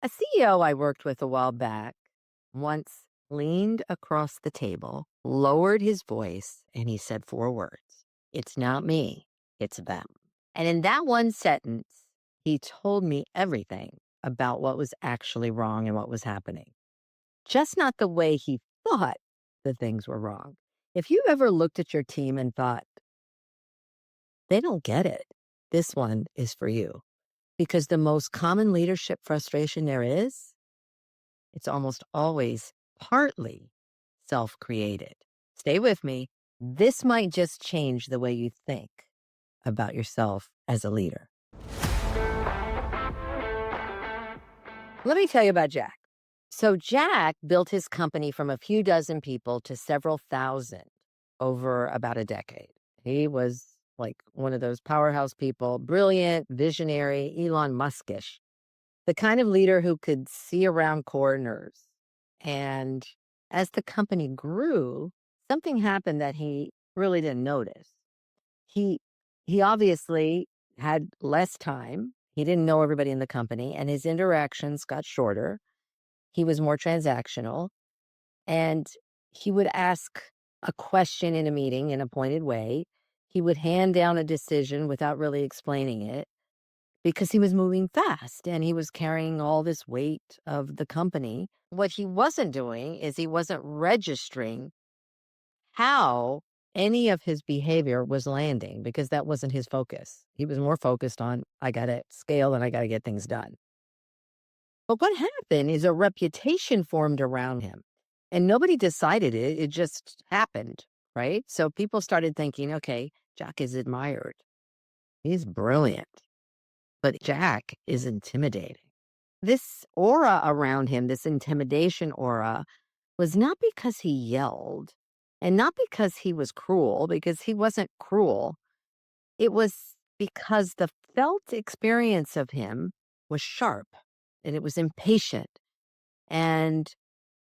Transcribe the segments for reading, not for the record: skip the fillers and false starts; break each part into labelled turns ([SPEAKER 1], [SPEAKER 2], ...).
[SPEAKER 1] A CEO I worked with a while back once leaned across the table, lowered his voice, and he said four words: "It's not me, it's them." And in that one sentence, he told me everything about what was actually wrong and what was happening, just not the way he thought the things were wrong. If you ever looked at your team and thought, they don't get it, this one is for you. Because the most common leadership frustration there is, it's almost always partly self created. Stay with me. This might just change the way you think about yourself as a leader. Let me tell you about Jack. So, Jack built his company from a few dozen people to several thousand over about a decade. He was like one of those powerhouse people, brilliant, visionary, Elon Muskish, the kind of leader who could see around corners. And as the company grew, something happened that he really didn't notice. He he obviously had less time. He didn't know everybody in the company, and his interactions got shorter. He was more transactional, and he would ask a question in a meeting in a pointed way. He would hand down a decision without really explaining it because he was moving fast and he was carrying all this weight of the company. What he wasn't doing is he wasn't registering how any of his behavior was landing because that wasn't his focus. He was more focused on, I got to scale and I got to get things done. But what happened is a reputation formed around him and nobody decided it. It just happened, right? So people started thinking, okay, Jack is admired. He's brilliant, but Jack is intimidating. This aura around him, this intimidation aura, was not because he yelled and not because he was cruel, because he wasn't cruel. It was because the felt experience of him was sharp and it was impatient and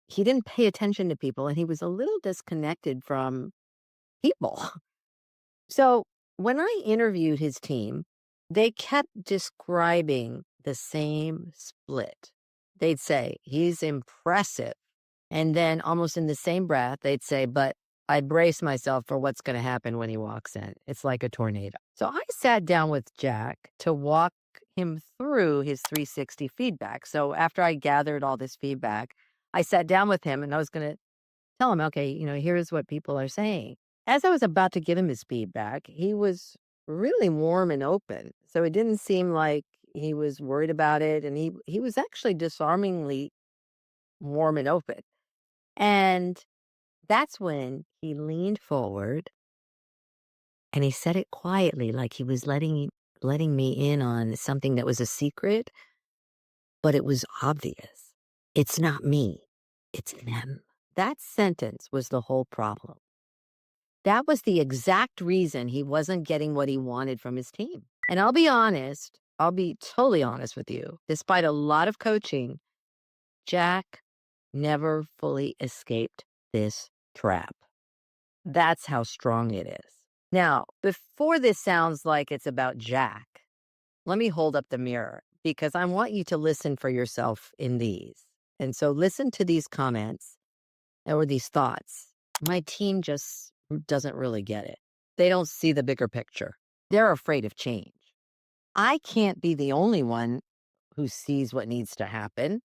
[SPEAKER 1] he didn't pay attention to people and he was a little disconnected from people. So when I interviewed his team, they kept describing the same split. They'd say, he's impressive. And then almost in the same breath, they'd say, but I brace myself for what's going to happen when he walks in. It's like a tornado. So I sat down with Jack to walk him through his 360 feedback. So after I gathered all this feedback, I sat down with him and I was going to tell him, okay, here's what people are saying. As I was about to give him his feedback, he was really warm and open. So it didn't seem like he was worried about it. And he was actually disarmingly warm and open. And that's when he leaned forward and he said it quietly, like he was letting me in on something that was a secret, but it was obvious. It's not me, it's them. That sentence was the whole problem. That was the exact reason he wasn't getting what he wanted from his team. And I'll be honest, I'll be totally honest with you. Despite a lot of coaching, Jack never fully escaped this trap. That's how strong it is. Now, before this sounds like it's about Jack, let me hold up the mirror because I want you to listen for yourself in these. And so listen to these comments or these thoughts. My team just doesn't really get it. They don't see the bigger picture. They're afraid of change. I can't be the only one who sees what needs to happen.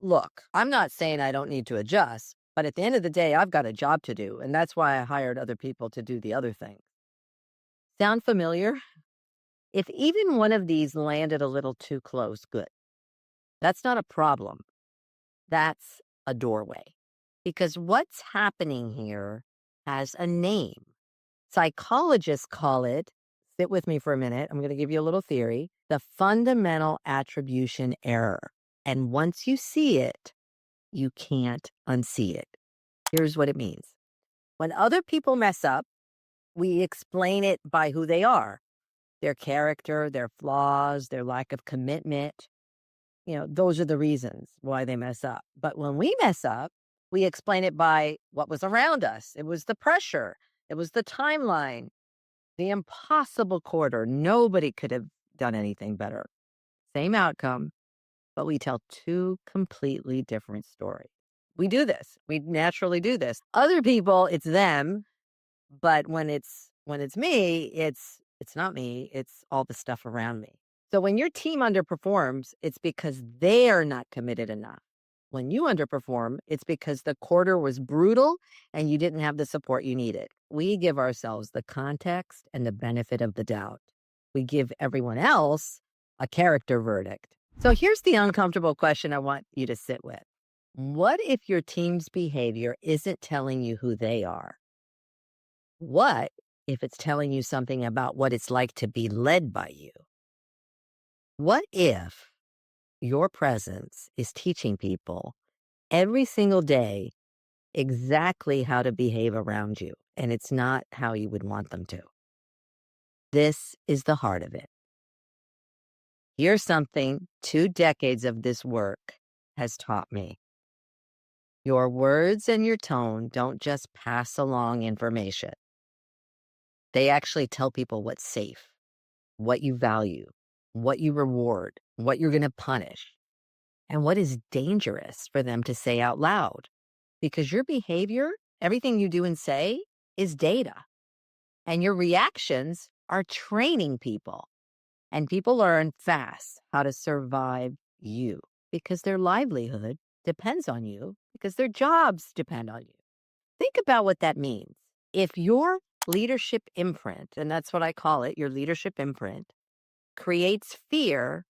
[SPEAKER 1] Look, I'm not saying I don't need to adjust, but at the end of the day, I've got a job to do. And that's why I hired other people to do the other thing. Sound familiar? If even one of these landed a little too close, good. That's not a problem. That's a doorway. Because what's happening here has a name. Psychologists call it, sit with me for a minute, I'm going to give you a little theory, the fundamental attribution error. And once you see it, you can't unsee it. Here's what it means. When other people mess up, we explain it by who they are, their character, their flaws, their lack of commitment. Those are the reasons why they mess up. But when we mess up, we explain it by what was around us. It was the pressure. It was the timeline, the impossible quarter. Nobody could have done anything better. Same outcome, but we tell two completely different stories. We do this. We naturally do this. Other people, it's them, but when it's me, it's not me, it's all the stuff around me. So when your team underperforms, it's because they're not committed enough. When you underperform, it's because the quarter was brutal and you didn't have the support you needed. We give ourselves the context and the benefit of the doubt. We give everyone else a character verdict. So here's the uncomfortable question I want you to sit with. What if your team's behavior isn't telling you who they are? What if it's telling you something about what it's like to be led by you? What if your presence is teaching people every single day exactly how to behave around you, and it's not how you would want them to? This is the heart of it. Here's something 2 decades of this work has taught me. Your words and your tone don't just pass along information. They actually tell people what's safe, what you value, what you reward, what you're going to punish, and what is dangerous for them to say out loud. Because your behavior, everything you do and say, is data. And your reactions are training people. And people learn fast how to survive you because their livelihood depends on you, because their jobs depend on you. Think about what that means. If your leadership imprint, and that's what I call it, your leadership imprint, creates fear,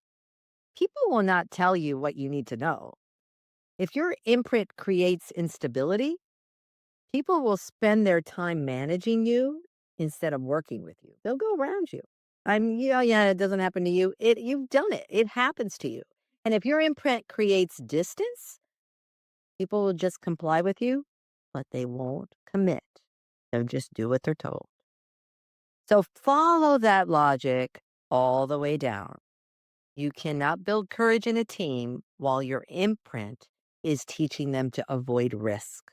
[SPEAKER 1] people will not tell you what you need to know. If your imprint creates instability, people will spend their time managing you instead of working with you. They'll go around you. Yeah, it doesn't happen to you. You've done it. It happens to you. And if your imprint creates distance, people will just comply with you, but they won't commit. They'll just do what they're told. So follow that logic all the way down. You cannot build courage in a team while your imprint is teaching them to avoid risk.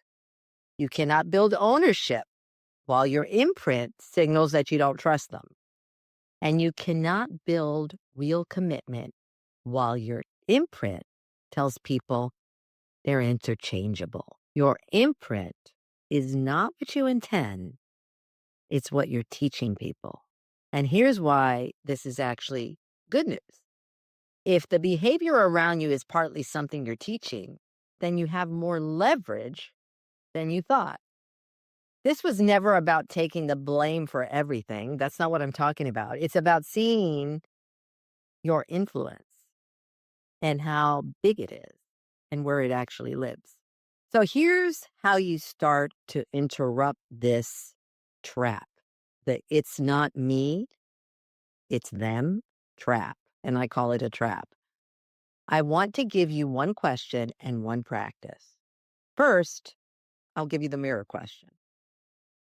[SPEAKER 1] You cannot build ownership while your imprint signals that you don't trust them. And you cannot build real commitment while your imprint tells people they're interchangeable. Your imprint is not what you intend, it's what you're teaching people. And here's why this is actually good news. If the behavior around you is partly something you're teaching, then you have more leverage than you thought. This was never about taking the blame for everything. That's not what I'm talking about. It's about seeing your influence and how big it is and where it actually lives. So here's how you start to interrupt this trap, that it's not me, it's them trap. And I call it a trap. I want to give you one question and one practice. First, I'll give you the mirror question.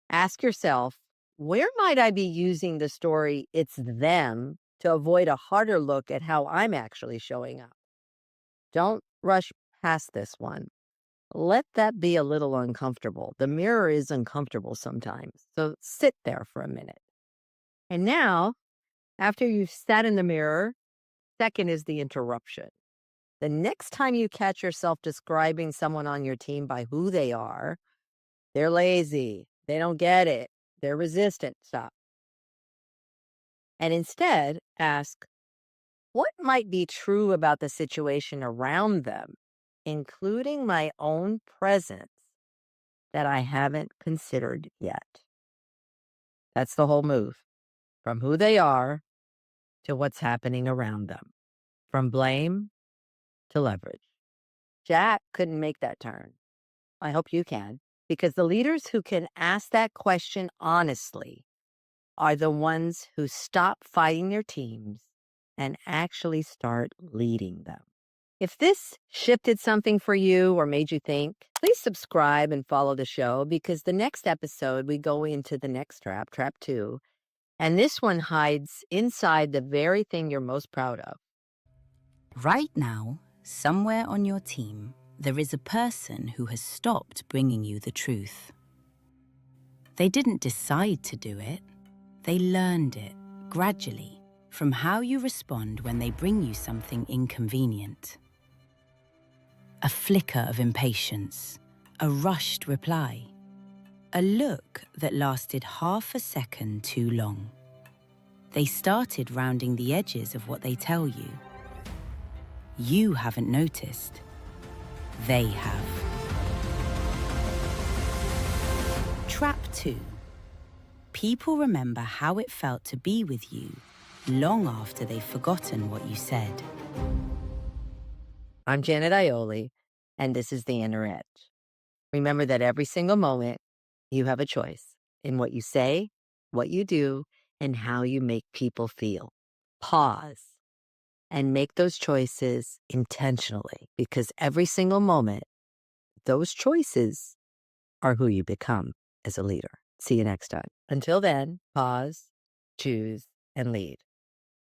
[SPEAKER 1] Ask yourself, where might I be using the story "it's them" to avoid a harder look at how I'm actually showing up? Don't rush past this one. Let that be a little uncomfortable. The mirror is uncomfortable sometimes. So sit there for a minute. And now, after you've sat in the mirror, second is the interruption. The next time you catch yourself describing someone on your team by who they are, they're lazy, they don't get it, they're resistant, stop. And instead, ask, what might be true about the situation around them, including my own presence, that I haven't considered yet? That's the whole move, from who they are to what's happening around them, from blame to leverage. Jack couldn't make that turn. I hope you can, because the leaders who can ask that question honestly are the ones who stop fighting their teams and actually start leading them. If this shifted something for you or made you think, please subscribe and follow the show, because the next episode we go into the next trap, trap 2, and this one hides inside the very thing you're most proud of.
[SPEAKER 2] Right now, somewhere on your team, there is a person who has stopped bringing you the truth. They didn't decide to do it. They learned it, gradually, from how you respond when they bring you something inconvenient. A flicker of impatience, a rushed reply, a look that lasted half a second too long. They started rounding the edges of what they tell you. You haven't noticed. They have. Trap 2. People remember how it felt to be with you long after they've forgotten what you said.
[SPEAKER 1] I'm Janet Ioli, and this is the Inner Edge. Remember that every single moment, you have a choice in what you say, what you do, and how you make people feel. Pause and make those choices intentionally, because every single moment, those choices are who you become as a leader. See you next time. Until then, pause, choose, and lead.